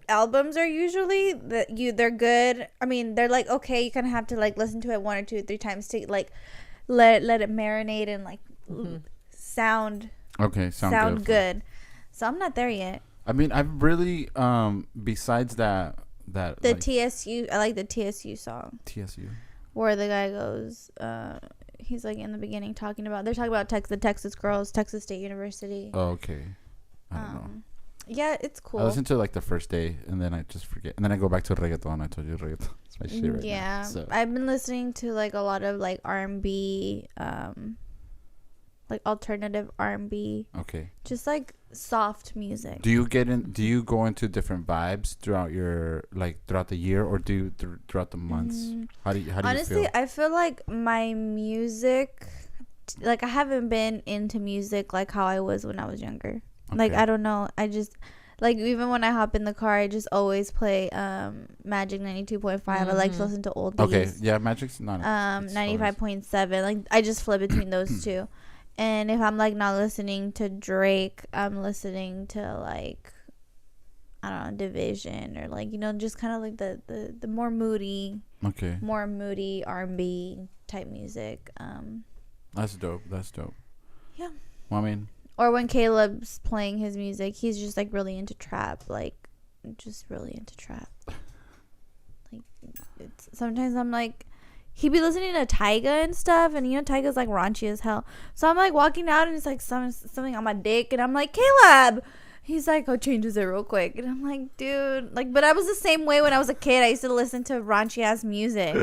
Speaker 1: albums are usually. They're good. I mean, they're like okay, you kind of have to like listen to it 1 or 2 or 3 times to like let it marinate and like sound good. So I'm not there yet.
Speaker 2: I mean, I've really besides that
Speaker 1: the like, TSU. I like the TSU song.
Speaker 2: TSU. Where
Speaker 1: the guy goes, he's like in the beginning they're talking about the Texas girls, Texas State University.
Speaker 2: Oh, okay. I don't know.
Speaker 1: Yeah, it's cool.
Speaker 2: I listened to like the first day and then I just forget. And then I go back to reggaeton. I told you reggaeton. It's my shit right now.
Speaker 1: Yeah. So. I've been listening to like a lot of like R&B, like alternative R&B.
Speaker 2: Okay.
Speaker 1: Just like soft music.
Speaker 2: Do you go into different vibes throughout the year, or throughout the months? How do you
Speaker 1: honestly
Speaker 2: feel?
Speaker 1: I feel like my music, like I haven't been into music like how I was when I was younger. Okay. Like I don't know, I just like even when I hop in the car I just always play Magic 92.5. I like to listen to oldies.
Speaker 2: Okay, yeah, Magic's not
Speaker 1: 95.7. like I just flip between those two. And if I'm like not listening to Drake, I'm listening to like I don't know, Division, or like, you know, just kind of like the more moody, R&B type music.
Speaker 2: That's dope.
Speaker 1: Yeah.
Speaker 2: Well, I mean,
Speaker 1: or when Caleb's playing his music, he's just like really into trap, like just really into trap. Like sometimes I'm like, he'd be listening to Tyga and stuff, and you know Tyga's like raunchy as hell. So I'm like walking out, and it's like something on my dick, and I'm like, Caleb. He's like, oh, changes it real quick, and I'm like, dude, like, but I was the same way when I was a kid. I used to listen to raunchy ass music,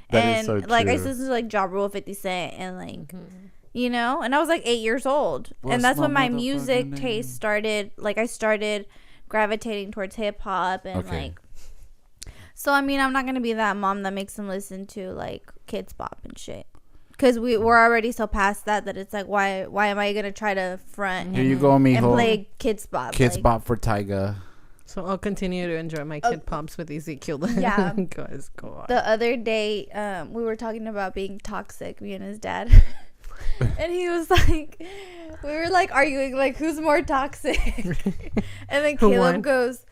Speaker 1: and
Speaker 2: so
Speaker 1: like I used to listen to like Ja Rule, 50 Cent, and like, you know, and I was like 8 years old, and that's when my music taste started. Like I started gravitating towards hip hop and like. So I mean, I'm not gonna be that mom that makes them listen to like Kids Bop and shit. Because we're already so past that it's like, why am I gonna try to front
Speaker 2: Here you go, mijo.
Speaker 1: and play Kids Bop?
Speaker 2: Kids Bop for Tyga.
Speaker 3: So I'll continue to enjoy my Kid Pops with Ezekiel.
Speaker 1: Yeah.
Speaker 3: Guys, go on.
Speaker 1: The other day, we were talking about being toxic, me and his dad. And he was like, we were like arguing, like, who's more toxic? And then Caleb goes,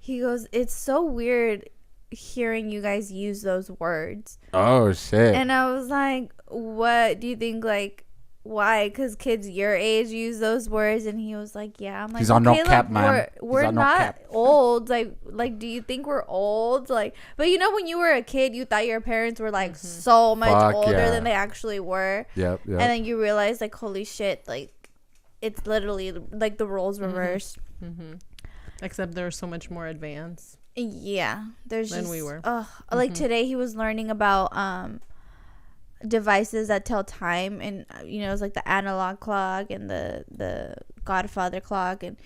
Speaker 1: it's so weird hearing you guys use those words.
Speaker 2: Oh shit.
Speaker 1: And I was like, what do you think, like, why? Because kids your age use those words. And he was like, yeah. I'm like,
Speaker 2: he's on
Speaker 1: okay,
Speaker 2: no cap, man.
Speaker 1: We're not old. Like, do you think we're old? Like, but you know, when you were a kid, you thought your parents were like so much older than they actually were.
Speaker 2: Yep.
Speaker 1: And then you realize, like, holy shit, like, it's literally like the roles reversed.
Speaker 3: Except they're so much more advanced.
Speaker 1: Yeah, there's
Speaker 3: than
Speaker 1: just,
Speaker 3: we were.
Speaker 1: Like today he was learning about devices that tell time, and you know, it's like the analog clock and the Godfather clock, and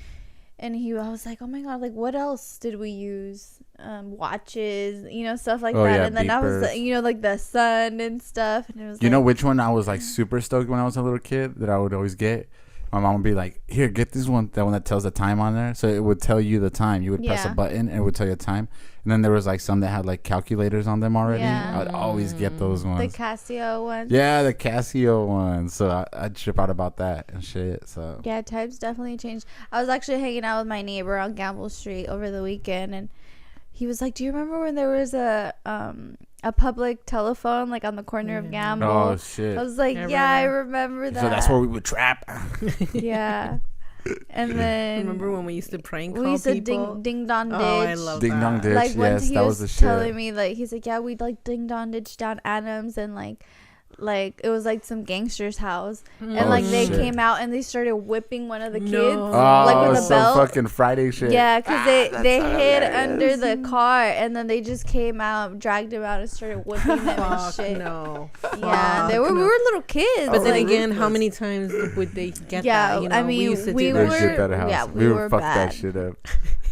Speaker 1: I was like, oh my god, like what else did we use? Watches, you know, stuff like that.
Speaker 2: Yeah,
Speaker 1: and then
Speaker 2: beepers.
Speaker 1: I was, you know, like the sun and stuff, and it was.
Speaker 2: You know which one I was like super stoked when I was a little kid that I would always get? My mom would be like, here, get this one, that one that tells the time on there. So it would tell you the time. You would press a button and it would tell you the time. And then there was like some that had like calculators on them already. I would always get those ones.
Speaker 1: The Casio ones.
Speaker 2: Yeah, the Casio ones. So I'd trip out about that and shit. So
Speaker 1: yeah, times definitely changed. I was actually hanging out with my neighbor on Gamble Street over the weekend, and he was like, do you remember when there was a public telephone like on the corner of Gamble?
Speaker 2: Oh shit.
Speaker 1: I was like, I remember that.
Speaker 2: So that's where we would trap.
Speaker 1: Yeah. And then
Speaker 3: remember when we used to prank call
Speaker 1: we used to
Speaker 3: people?
Speaker 1: ding dong ditch.
Speaker 3: Oh, I love
Speaker 2: ding dong ditch.
Speaker 1: Like
Speaker 2: yes,
Speaker 1: he
Speaker 2: that was the shit.
Speaker 1: telling me, like, he's like, yeah, we'd like ding dong ditch down Adams, and like it was like some gangster's house, and like they came out and they started whipping one of the kids, like with a belt.
Speaker 2: Some fucking Friday shit.
Speaker 1: Yeah, because they hid under the car, and then they just came out, dragged him out, and started whipping them and shit.
Speaker 3: No.
Speaker 1: Yeah, we were little kids.
Speaker 3: But then again, how many times would they get that? You know,
Speaker 1: I mean, we
Speaker 2: were fuck
Speaker 1: bad.
Speaker 2: that shit up.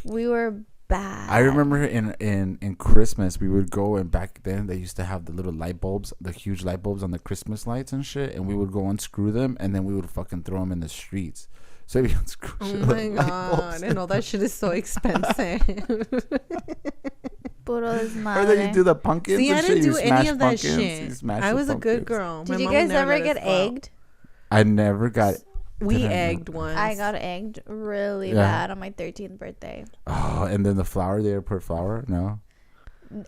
Speaker 1: We were bad.
Speaker 2: I remember in Christmas we would go, and back then they used to have the little light bulbs, the huge light bulbs on the Christmas lights and shit, and we would go unscrew them, and then we would fucking throw them in the streets. So we unscrew.
Speaker 3: Oh my god! I know that shit is so expensive.
Speaker 1: Or
Speaker 2: then you do the pumpkins.
Speaker 3: See,
Speaker 2: and
Speaker 3: I didn't
Speaker 2: shit.
Speaker 3: do any of that shit. I was a good girl.
Speaker 1: Did you guys ever get egged?
Speaker 2: I never got.
Speaker 3: We egged once.
Speaker 1: I got egged really bad on my 13th birthday.
Speaker 2: Oh, and then the flour, they put flour? No.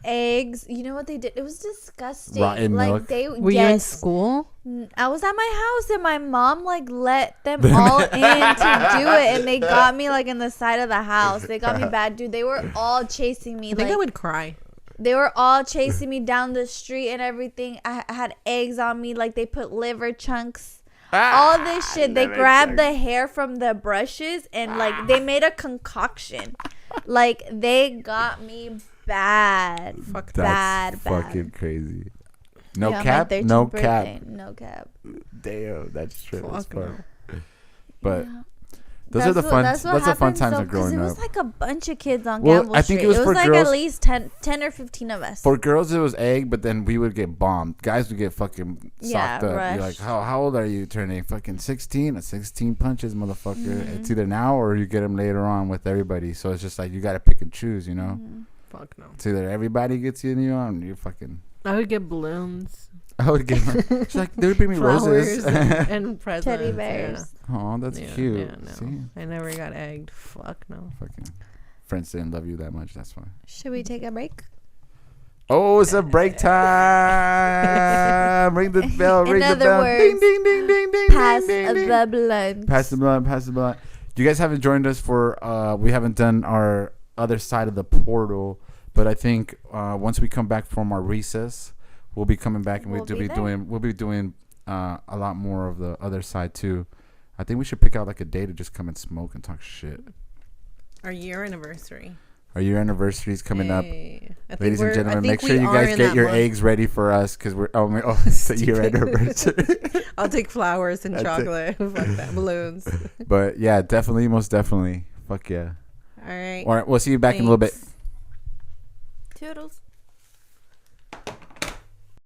Speaker 1: Eggs. You know what they did? It was disgusting.
Speaker 2: Rotten milk.
Speaker 3: Were you in school?
Speaker 1: I was at my house, and my mom like let them all in to do it, and they got me like in the side of the house. They got me bad, dude. They were all chasing me.
Speaker 3: I think I would cry.
Speaker 1: They were all chasing me down the street and everything. I had eggs on me, like they put liver chunks. All this shit. They grabbed the hair from the brushes and like they made a concoction. Like they got me bad.
Speaker 3: Fuck
Speaker 2: that. That's fucking crazy. No cap. No cap.
Speaker 1: No cap.
Speaker 2: Damn, that's true. That's fun.
Speaker 3: No.
Speaker 2: But those are the fun. That's the fun times of growing up.
Speaker 1: It was like a bunch of kids on Gamble
Speaker 2: I think
Speaker 1: Street.
Speaker 2: it was for
Speaker 1: like
Speaker 2: girls,
Speaker 1: at least 10 or 15 of us.
Speaker 2: For girls, it was egg, but then we would get bombed. Guys would get fucking socked up.
Speaker 1: Rushed.
Speaker 2: You're like, how old are you turning? Fucking 16? 16 punches, motherfucker. Mm-hmm. It's either now or you get them later on with everybody. So it's just like you got to pick and choose, you know?
Speaker 1: Mm-hmm.
Speaker 3: Fuck no.
Speaker 2: It's either everybody gets you and you on, you fucking.
Speaker 3: I would get balloons.
Speaker 2: I would get. She's like, they would bring me roses
Speaker 3: and presents.
Speaker 1: Teddy bears.
Speaker 2: Yeah. Oh, that's cute. Yeah,
Speaker 3: no.
Speaker 2: See?
Speaker 3: I never got egged. Fuck no.
Speaker 2: Fucking friends didn't love you that much. That's why.
Speaker 1: Should we take a break?
Speaker 2: Oh, it's a break time. Ring the bell. Ring the bell.
Speaker 1: Words,
Speaker 2: ding, ding, ding, ding, ding.
Speaker 1: Pass
Speaker 2: ding, ding,
Speaker 1: the blunt.
Speaker 2: Pass the blunt. Pass the blunt. You guys haven't joined us for. We haven't done our other side of the portal, but I think once we come back from our recess, we'll be coming back and we'll be doing a lot more of the other side too. I think we should pick out like a day to just come and smoke and talk shit.
Speaker 3: Our year anniversary.
Speaker 2: Our year anniversary is coming up. Ladies and gentlemen, make sure
Speaker 3: you
Speaker 2: guys get your eggs ready for us because it's the year anniversary.
Speaker 3: I'll take flowers and chocolate. Fuck that. Balloons.
Speaker 2: But yeah, definitely, most definitely. Fuck yeah.
Speaker 3: All right.
Speaker 2: All right. We'll see you back in a little bit.
Speaker 1: Toodles.